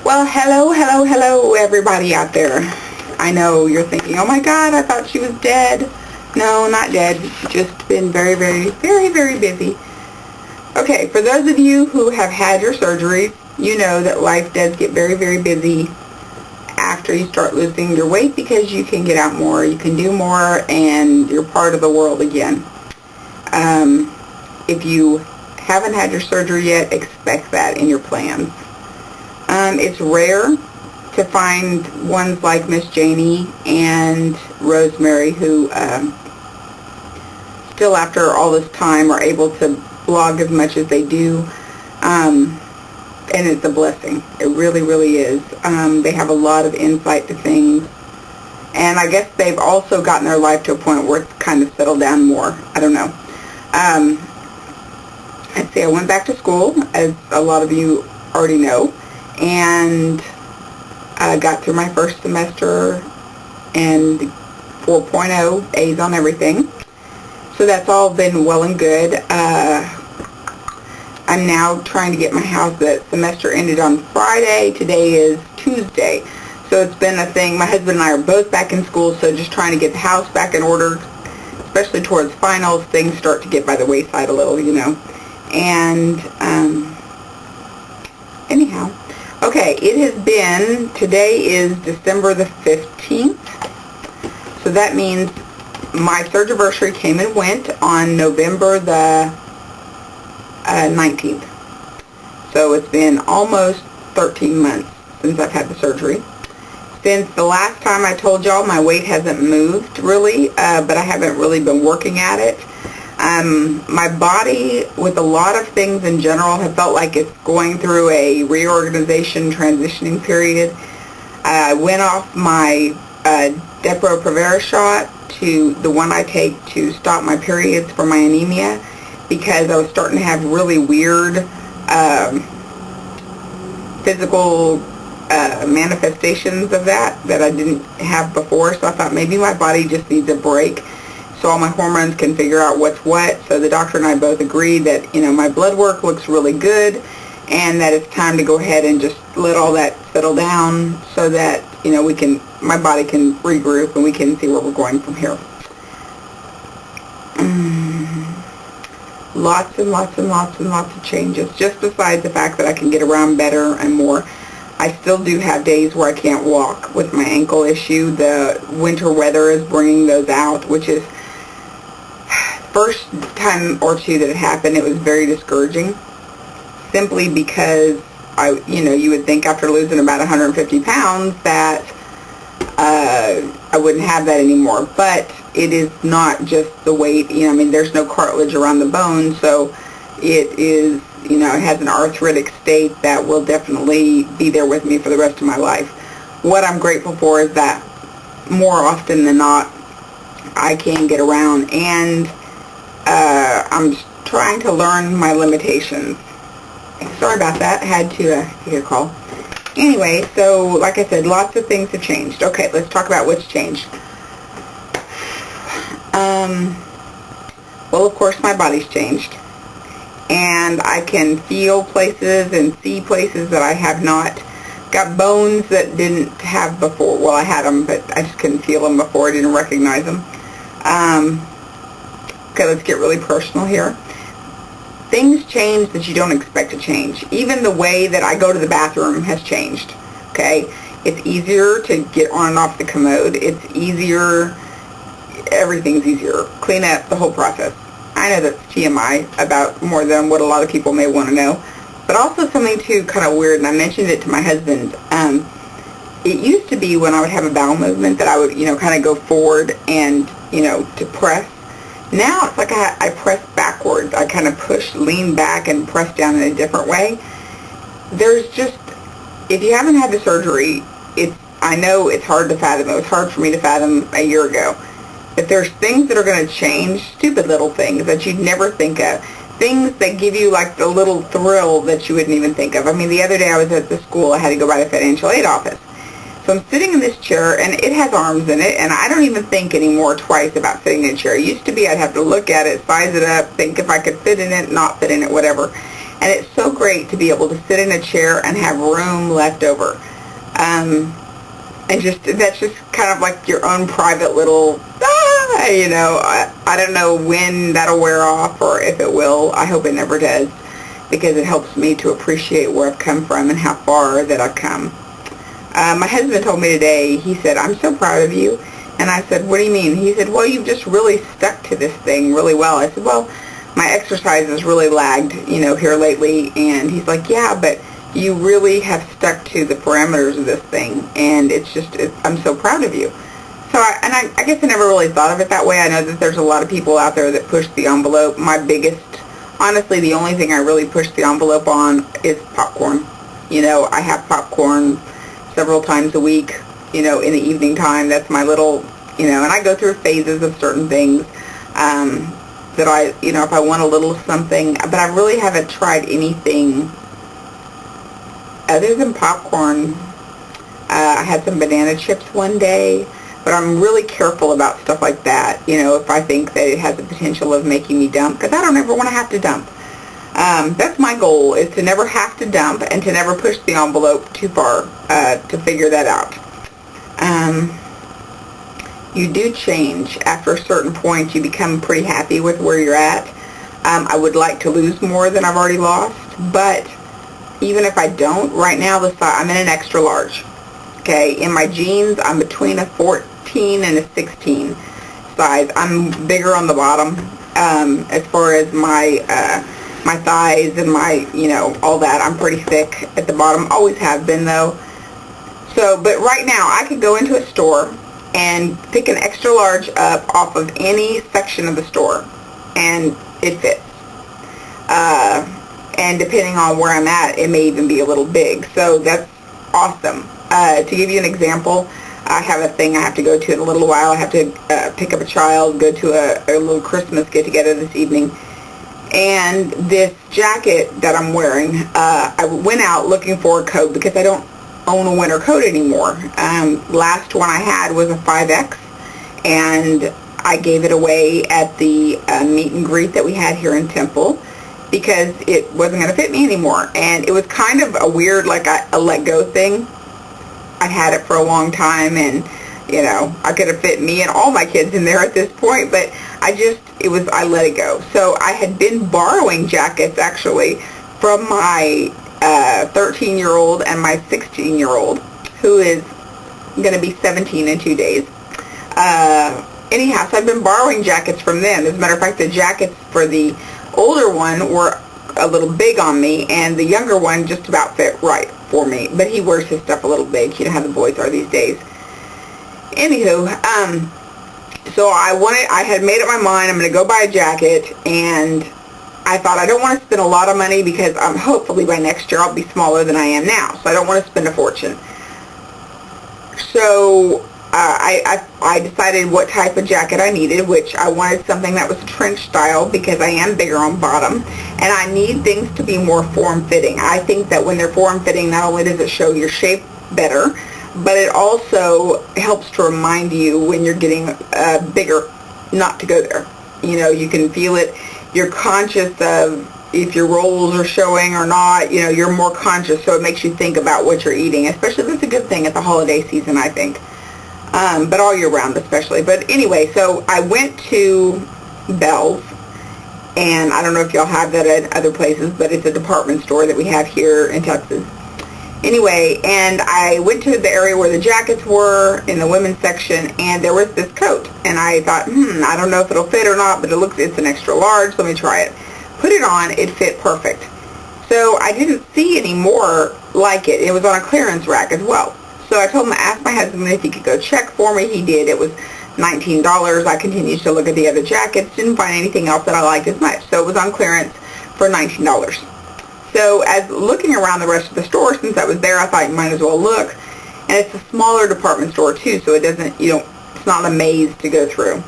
Well, hello, everybody out there. I know you're thinking, oh my God, I thought she was dead. No, not dead. Just been very busy. Okay, for those of you who have had your surgery, you know that life does get very busy after you start losing your weight because you can get out more, you can do more, and you're part of the world again. If you haven't had your surgery yet, expect that in your plans. It's rare to find ones like Miss Janie and Rosemary who still after all this time are able to blog as much as they do, and it's a blessing. It really is. They have a lot of insight to things, and I guess they've also gotten their life to a point where it's kind of settled down more. I don't know. Let's see, I went back to school, as a lot of you already know, and I got through my first semester and 4.0 A's on everything. So that's all been well and good. I'm now trying to get my house. That semester ended on Friday. Today is Tuesday. So it's been a thing. My husband and I are both back in school, so just trying to get the house back in order, especially towards finals. Things start to get by the wayside a little, you know. And anyhow, okay, it has been, today is December the 15th, so that means my surgiversary came and went on November the 19th. So it's been almost 13 months since I've had the surgery. Since the last time I told y'all, my weight hasn't moved really, but I haven't really been working at it. My body, with a lot of things in general, have felt like it's going through a reorganization, transitioning period. I went off my Depo-Provera shot to the one I take to stop my periods for my anemia because I was starting to have really weird physical manifestations of that I didn't have before. So I thought maybe my body just needs a break, so all my hormones can figure out what's what. So the doctor and I both agreed that, you know, my blood work looks really good and that it's time to go ahead and just let all that settle down so that, you know, my body can regroup and we can see where we're going from here. Lots and lots of changes, just besides the fact that I can get around better and more. I still do have days where I can't walk with my ankle issue. The winter weather is bringing those out, which is, first time or two that it happened, it was very discouraging, simply because you would think after losing about 150 pounds that I wouldn't have that anymore, but it is not just the weight. You know, I mean, there's no cartilage around the bone, so it is, you know, it has an arthritic state that will definitely be there with me for the rest of my life. What I'm grateful for is that more often than not, I can get around, and I'm trying to learn my limitations. Sorry about that. I had to take a call. Anyway, so like I said, lots of things have changed. Okay, let's talk about what's changed. Well, of course, my body's changed. And I can feel places and see places that I have not. Got bones that didn't have before. Well, I had them, but I just couldn't feel them before. I didn't recognize them. Okay, let's get really personal here. Things change that you don't expect to change. Even the way that I go to the bathroom has changed. Okay? It's easier to get on and off the commode. It's easier. Everything's easier. Clean up, the whole process. I know that's TMI about more than what a lot of people may want to know. But also something too kind of weird, and I mentioned it to my husband. It used to be when I would have a bowel movement that I would, you know, kind of go forward and, you know, to press. Now it's like I press backwards. I kind of lean back and press down in a different way. There's just, if you haven't had the surgery, I know it's hard to fathom. It was hard for me to fathom a year ago. But there's things that are going to change, stupid little things that you'd never think of. Things that give you like the little thrill that you wouldn't even think of. I mean, the other day I was at the school. I had to go by the financial aid office. So I'm sitting in this chair, and it has arms in it, and I don't even think anymore twice about sitting in a chair. It used to be I'd have to look at it, size it up, think if I could fit in it, not fit in it, whatever. And it's so great to be able to sit in a chair and have room left over. And that's just kind of like your own private little, I don't know when that'll wear off or if it will. I hope it never does, because it helps me to appreciate where I've come from and how far that I've come. My husband told me today, he said, "I'm so proud of you." And I said, "What do you mean?" He said, "Well, you've just really stuck to this thing really well." I said, "Well, my exercise has really lagged, here lately." And he's like, "Yeah, but you really have stuck to the parameters of this thing, and I'm so proud of you." So I guess I never really thought of it that way. I know that there's a lot of people out there that push the envelope. Honestly, the only thing I really push the envelope on is popcorn. I have popcorn several times a week, in the evening time. That's my little, and I go through phases of certain things that if I want a little something, but I really haven't tried anything other than popcorn. I had some banana chips one day, but I'm really careful about stuff like that, if I think that it has the potential of making me dump, because I don't ever want to have to dump. That's my goal, is to never have to dump and to never push the envelope too far to figure that out. You do change. After a certain point, you become pretty happy with where you're at. I would like to lose more than I've already lost, but even if I don't, right now I'm in an extra large. Okay, in my jeans, I'm between a 14 and a 16 size. I'm bigger on the bottom as far as my thighs and my, all that. I'm pretty thick at the bottom. Always have been, though. So, but right now, I could go into a store and pick an extra large up off of any section of the store, and it fits. And depending on where I'm at, it may even be a little big. So that's awesome. To give you an example, I have a thing I have to go to in a little while. I have to pick up a child, go to a little Christmas get-together this evening. And this jacket that I'm wearing, I went out looking for a coat because I don't own a winter coat anymore. Last one I had was a 5X, and I gave it away at the meet and greet that we had here in Temple, because it wasn't going to fit me anymore. And it was kind of a weird, like a let-go thing. I had it for a long time, and, I could have fit me and all my kids in there at this point, but I let it go. So I had been borrowing jackets, actually, from my 13-year-old and my 16-year-old, who is going to be 17 in 2 days. Anyhow, so I've been borrowing jackets from them. As a matter of fact, the jackets for the older one were a little big on me, and the younger one just about fit right for me. But he wears his stuff a little big. You know how the boys are these days. Anywho, so I had made up my mind, I'm going to go buy a jacket, and I thought I don't want to spend a lot of money because hopefully by next year I'll be smaller than I am now. So I don't want to spend a fortune. So I decided what type of jacket I needed, which I wanted something that was trench style because I am bigger on bottom, and I need things to be more form-fitting. I think that when they're form-fitting, not only does it show your shape better, but it also helps to remind you when you're getting bigger not to go there. You can feel it. You're conscious of if your rolls are showing or not. You're more conscious, so it makes you think about what you're eating, especially that's a good thing at the holiday season, I think. But all year round especially. But anyway, so I went to Belle's, and I don't know if y'all have that at other places, but it's a department store that we have here in Texas. Anyway, and I went to the area where the jackets were in the women's section, and there was this coat. And I thought, I don't know if it'll fit or not, but it's an extra large. Let me try it. Put it on. It fit perfect. So I didn't see any more like it. It was on a clearance rack as well. So I told him, asked my husband if he could go check for me. He did. It was $19. I continued to look at the other jackets. Didn't find anything else that I liked as much. So it was on clearance for $19. So as looking around the rest of the store, since I was there, I thought you might as well look. And it's a smaller department store too, so it's not a maze to go through.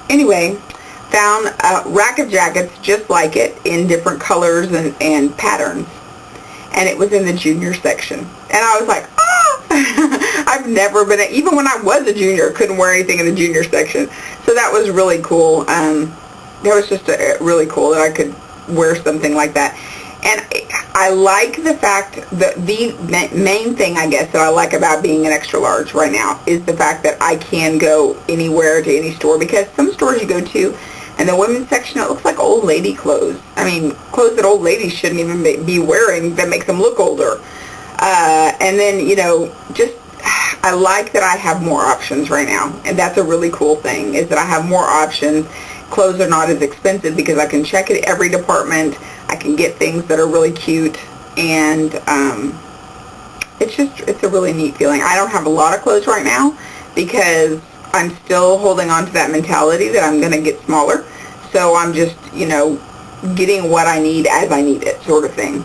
Anyway, found a rack of jackets just like it in different colors and patterns. And it was in the junior section. And I was like, I've never been, even when I was a junior, couldn't wear anything in the junior section. So that was really cool. That was just really cool that I could wear something like that. And I like the fact that the main thing, I guess, that I like about being an extra large right now is the fact that I can go anywhere to any store, because some stores you go to and the women's section, it looks like old lady clothes. I mean, clothes that old ladies shouldn't even be wearing that makes them look older. And then, you know, just I like that I have more options right now, and that's a really cool thing, is that I have more options. Clothes are not as expensive because I can check at every department. I can get things that are really cute, and it's a really neat feeling. I don't have a lot of clothes right now because I'm still holding on to that mentality that I'm going to get smaller. So I'm just, you know, getting what I need as I need it, sort of thing.